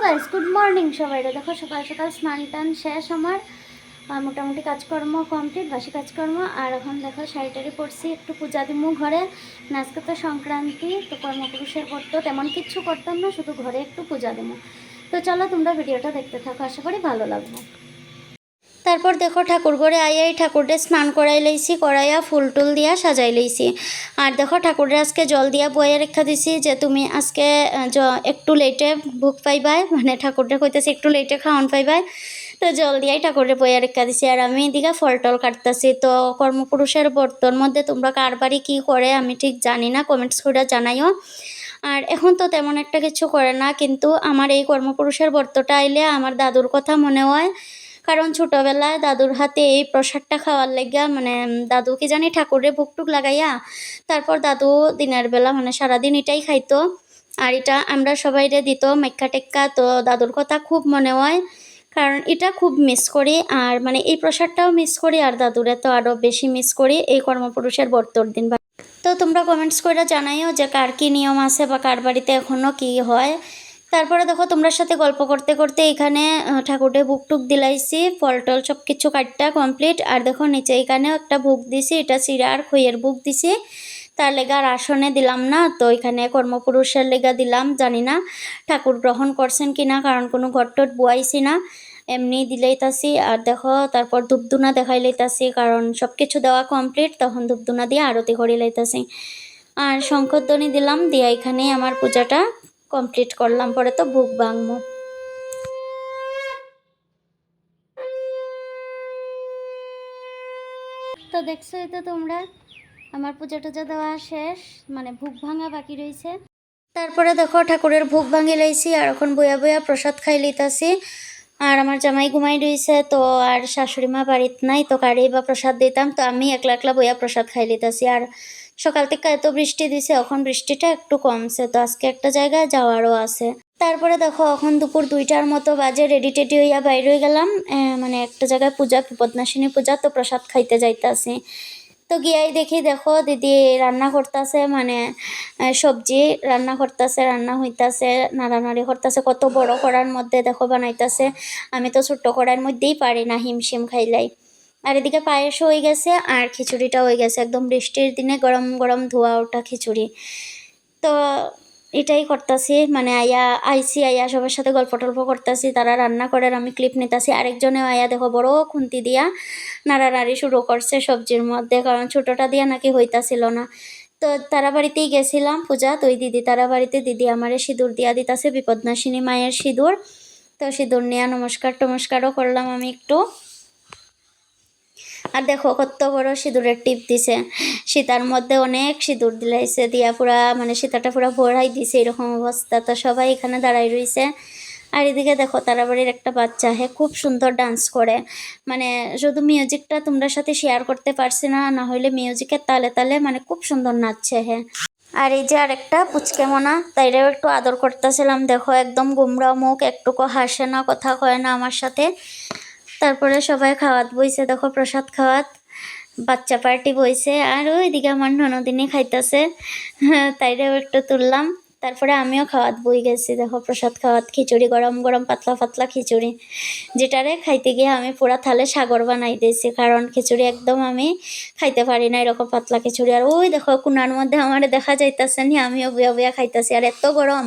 Guys, good morning সবাইরে। দেখো সকাল সকাল স্নান টান শেষ আমার, মোটামুটি কাজকর্ম কমপ্লিট, বাসি কাজকর্ম। আর এখন দেখো শাড়িটারি পরছি, একটু পূজা দিমু ঘরে। আজকে তো সংক্রান্তি, তো কর্মপুরুষের করতো তেমন কিচ্ছু করতাম না, শুধু ঘরে একটু পূজা দিমু। তো চলো তোমরা ভিডিওটা দেখতে থাকো, আশা করি ভালো লাগবে। তারপর দেখো ঠাকুর ঘরে আইয়াই ঠাকুররে স্নান করাই লইছি, করাইয়া ফুল টুল দিয়া সাজাই লইছি। আর দেখো ঠাকুররে আজকে জল দিয়া বয়ে রেখা দিছি যে তুমি আজকে একটু লেটে ভোগ পাইবাই, মানে ঠাকুররে কইতেছি একটু লেটে খাওয়ান পাইবাই। তো জল দিয়াই ঠাকুররে বয়ে রেখা দিছি। আর আমি এদিকে ফল টল কাটতেছি। তো কর্মপুরুষের বর্তর মধ্যে তোমরা কার বাড়ি কী করে আমি ঠিক জানি না, কমেন্টস করে জানাইও। আর এখন তো তেমন একটা কিছু করে না, কিন্তু আমার এই কর্মপুরুষের বর্তটা আইলে আমার দাদুর কথা মনে হয়। কারণ ছোটোবেলায় দাদুর হাতে এই প্রসাদটা খাওয়ার লাগিয়া, মানে দাদু কি জানি ঠাকুরের ভোগটুক লাগাইয়া তারপর দাদু দিনের বেলা মানে সারাদিন এটাই খাইতো। আর এটা আমরা সবাইরে দিত মেক্কা টেক্কা। তো দাদুর কথা খুব মনে হয়, কারণ এটা খুব মিস করি। আর মানে এই প্রসাদটাও মিস করি, আর দাদুরে তো আরও বেশি মিস করি এই কর্মপুরুষের বর্তর দিন। তো তোমরা কমেন্টস করে জানাইও যে কার কী নিয়ম আছে বা কার বাড়িতে এখনও কী হয়। তারপরে দেখো তোমরা সাথে গল্প করতে করতে এখানে ঠাকুরে বুক টুক দিলাইছি, ফল টল সব কিছু কাটটা কমপ্লিট। আর দেখো নিচে এখানেও একটা বুক দিছি, এটা চিরা আর খইয়ের বুক দিছি। তার লেগা আর আসনে দিলাম না, তো এখানে কর্মপুরুষের লেগা দিলাম। জানি না ঠাকুর গ্রহণ করছেন কিনা, কারণ কোনো ঘটটট বুয়াইছি না, এমনি দিলাইতাছি। আর দেখো তারপর ধূপধুনা দেখাই লইতাছি, কারণ সব কিছু দেওয়া কমপ্লিট, তখন ধূপধুনা দিয়ে আরতি করে লইতাছি। আর শঙ্করধ্বনি দিলাম, দিয়ে এখানেই আমার পূজাটা কমপ্লিট করলাম। পরে তো ভোগ ভাঙবো। তো দেখছো তো তোমরা আমার পূজা টুজা দেওয়া শেষ, মানে ভোগ ভাঙা বাকি রয়েছে। তারপরে দেখো ঠাকুরের ভোগ ভাঙি লাইছি, আর এখন বইয়া বইয়া প্রসাদ খাই লইতাছি। আর আমার জামাই ঘুমাই রয়েছে, তো আর শাশুড়ি মা বাড়িতে নাই, তো কারেই বা প্রসাদ দিতাম। তো আমি একলা একলা বইয়া প্রসাদ খাই লইতাছি। আর সকাল থেকে এত বৃষ্টি দিছে, এখন বৃষ্টিটা একটু কমছে, তো আজকে একটা জায়গায় যাওয়ারও আছে। তারপরে দেখো এখন দুপুর 2টার মতো বাজে, রেডি টেডি হইয়া বাইর হয়ে গেলাম। মানে একটা জায়গায় পূজা, বিপদনাশিনী পূজা, তো প্রসাদ খাইতে যাইতাছি। তো গিয়াই দেখি দেখো দিদি রান্না করতেছে, মানে সবজি রান্না করতেছে, রান্না হইতাছে, নাড়ানাড়ি করতেছে, কত বড় কড়ার মধ্যে দেখো বানাইতেছে। আমি তো ছোট্ট কড়ার মধ্যেই পারি না, হিমশিম খাইলাই। আর এদিকে পায়েস হয়ে গেছে, আর খিচুড়িটা হয়ে গেছে, একদম বৃষ্টির দিনে গরম গরম ধোয়া ওঠা খিচুড়ি। তো এটাই করতেছি, মানে আইসি আইয়া সবার সাথে গল্প টল্প করতেছি, তারা রান্না করে আমি ক্লিপ নিতেছি। আরেকজনেও আয়া দেখো বড় খুন্তি দিয়া নাড়ানাড়ি শুরু করছে সবজির মধ্যে, কারণ ছোটোটা দিয়া নাকি হইতাছিল না। তো তারা বাড়িতেই গেছিলাম পূজা, তো ওই দিদি তারা বাড়িতে, দিদি আমারে সিঁদুর দিয়া দিতেছে, বিপদনাশিনী মায়ের সিঁদুর। তো সিঁদুর নিয়ে নমস্কার টমস্কারও করলাম আমি একটু। আর দেখো কত বড় সিঁদুরের টিপ দিছে, সীতার মধ্যে অনেক সিঁদুর দিলাইছে, দিয়া পুরা মানে সীতাটা পুরা ভরাই দিছে, এরকম অবস্থা। তো সবাই এখানে দাঁড়াই রইছে। আর এদিকে দেখো তারাবাড়ির একটা বাচ্চা, হ্যাঁ খুব সুন্দর ডান্স করে, মানে শুধু মিউজিকটা তোমরা সাথে শেয়ার করতে পারছি না, না হইলে মিউজিকের তালে তালে মানে খুব সুন্দর নাচছে। হ্যাঁ আর এই যে আরেকটা পুচকে মোনা, তাইরাও একটু আদর করতেছিলাম। দেখো একদম গুমরা মুখ, একটুকু হাসে না, কথা কয় না আমার সাথে। তারপরে সবাই খাওয়াত বইছে, দেখো প্রসাদ খাওয়াত, বাচ্চা পার্টি বইছে। আর ওইদিকে আমার ননদিনী খাইতেছে, তাইরাও একটু তুললাম। তারপরে আমিও খাওয়াত বই গেছি, দেখো প্রসাদ খাওয়াত, খিচুড়ি গরম গরম পাতলা পাতলা খিচুড়ি, যেটারে খাইতে গিয়ে আমি পুরা থালে সাগর বানাই দিয়েছি, কারণ খিচুড়ি একদম আমি খাইতে পারি না এরকম পাতলা খিচুড়ি। আর ওই দেখো কুনার মধ্যে আমার দেখা যাইতেছে নি, আমিও বুয়া বুয়া খাইতেছি। আর এত গরম,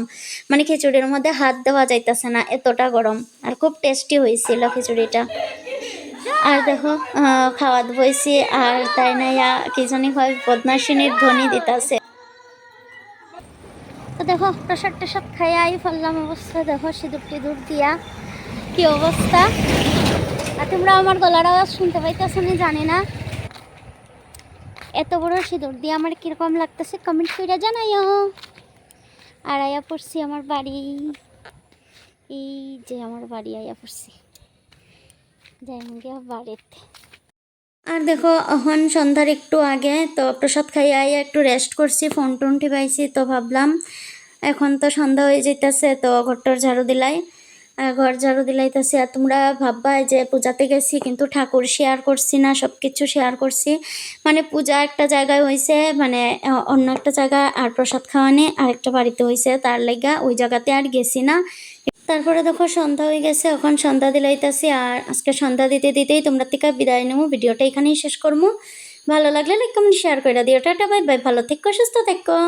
মানে খিচুড়ির মধ্যে হাত দেওয়া যাইতেছে না, এতটা গরম। আর খুব টেস্টি হয়েছিল খিচুড়িটা। আর দেখো খাওয়াত বইছি, আর তাই না কি জানি হয় পদ্মাসিনীর ধ্বনি দিতেছে। তো দেখো প্রসাদ টসাদ খাইয়া আই ফেললাম, অবস্থা দেখো সিঁদুর টিঁদুর দিয়া কি অবস্থা। আর তোমরা আমার গলার আওয়াজ শুনতে পাইতেছো না জানি না, এত বড় সিঁদুর দিয়ে আমার কিরকম লাগতেছে কমেন্ট করে জানাইও। আর আয়া পড়ছি আমার বাড়ি, এই যে আমার বাড়ি আয়া পড়ছি, যাই গিয়া বাড়িতে। আর দেখো এখন সন্ধ্যার একটু আগে, তো প্রসাদ খাইয়া আইয়া একটু রেস্ট করছি, ফোন টোন টিপাইছি। তো ভাবলাম এখন তো সন্ধ্যা হয়ে যেতেছে, তো ঘরটার ঝাড়ু দিলাই, ঘর ঝাড়ু দিলাইতেছি। আর তোমরা ভাববা যে পূজাতে গেছি কিন্তু ঠাকুর শেয়ার করছি না, সব কিছু শেয়ার করছি। মানে পূজা একটা জায়গায় হয়েছে, মানে অন্য একটা জায়গায়, আর প্রসাদ খাওয়ানে আরেকটা বাড়িতে হয়েছে, তার লেগা ওই জায়গাতে আর গেছি না। তারপরে দেখো সন্ধ্যা হয়ে গেছে, এখন সন্ধ্যা দিলাইতেছি। আর আজকে সন্ধ্যা দিতে দিতেই তোমরা থেকে বিদায় নেবো, ভিডিওটা এখানেই শেষ করবো। ভালো লাগলে লাইক কমেন্ট শেয়ার করে দিও। টাটা বাই বাই, ভালো থেকো, সুস্থ থেকো।